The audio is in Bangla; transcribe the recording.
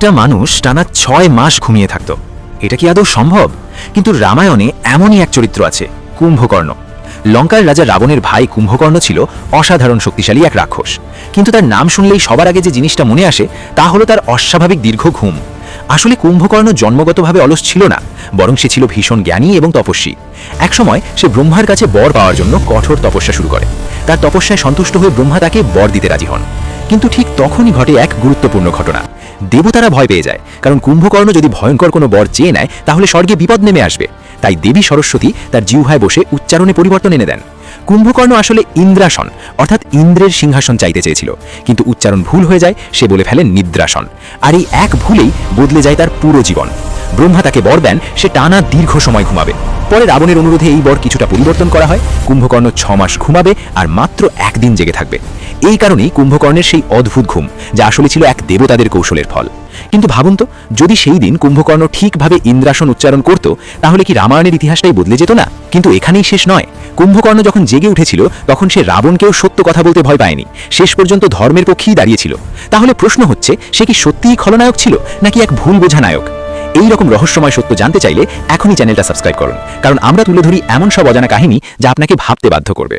একটা মানুষ টানা 6 মাস ঘুমিয়ে থাকত। এটা কি আদৌ সম্ভব? কিন্তু রামায়ণে এমনই এক চরিত্র আছে, কুম্ভকর্ণ। লঙ্কার রাজা রাবণের ভাই কুম্ভকর্ণ ছিল অসাধারণ শক্তিশালী এক রাক্ষস। কিন্তু তার নাম শুনলেই সবার আগে যে জিনিসটা মনে আসে তা হলো তার অস্বাভাবিক দীর্ঘ ঘুম। আসলে কুম্ভকর্ণ জন্মগতভাবে অলস ছিল না, বরং সে ছিল ভীষণ জ্ঞানী এবং তপস্বী। একসময় সে ব্রহ্মার কাছে বর পাওয়ার জন্য কঠোর তপস্যা শুরু করে। তার তপস্যায় সন্তুষ্ট হয়ে ব্রহ্মা তাকে বর দিতে রাজি হন। কিন্তু ঠিক তখনই ঘটে এক গুরুত্বপূর্ণ ঘটনা। দেবতারা ভয় পেয়ে যায়, কারণ কুম্ভকর্ণ যদি ভয়ঙ্কর কোনো বর চেয়ে নেয় তাহলে স্বর্গে বিপদ নেমে আসবে। তাই দেবী সরস্বতী তার জিহ্বায় বসে উচ্চারণে পরিবর্তন এনে দেন। কুম্ভকর্ণ আসলে ইন্দ্রাসন অর্থাৎ ইন্দ্রের সিংহাসন চাইতে চেয়েছিল, কিন্তু উচ্চারণ ভুল হয়ে যায়, সে বলে ফেলেন নিদ্রাসন। আর এই এক ভুলেই বদলে যায় তার পুরো জীবন। ব্রহ্মা তাকে বর দেন সে টানা দীর্ঘ সময় ঘুমাবে। পরে রাবণের অনুরোধে এই বর কিছুটা পরিবর্তন করা হয়। কুম্ভকর্ণ 6 মাস ঘুমাবে আর মাত্র একদিন জেগে থাকবে। এই কারণেই কুম্ভকর্ণের সেই অদ্ভুত ঘুম, যা আসলে ছিল এক দেবতাদের কৌশলের ফল। কিন্তু ভাবুন তো, যদি সেই দিন কুম্ভকর্ণ ঠিকভাবে ইন্দ্রাসন উচ্চারণ করত, তাহলে কি রামায়ণের ইতিহাসটাই বদলে যেত না? কিন্তু এখানেই শেষ নয়। কুম্ভকর্ণ যখন জেগে উঠেছিল তখন সে রাবণকেও সত্য কথা বলতে ভয় পায়নি, শেষ পর্যন্ত ধর্মের পক্ষেই দাঁড়িয়েছিল। তাহলে প্রশ্ন হচ্ছে, সে কি সত্যিই খলনায়ক ছিল নাকি এক ভুল বোঝা নায়ক? এই রকম রহস্যময় সত্য জানতে চাইলে এখনই চ্যানেলটা সাবস্ক্রাইব করুন, কারণ আমরা তুলে ধরি এমন সব অজানা কাহিনী যা আপনাকে ভাবতে বাধ্য করবে।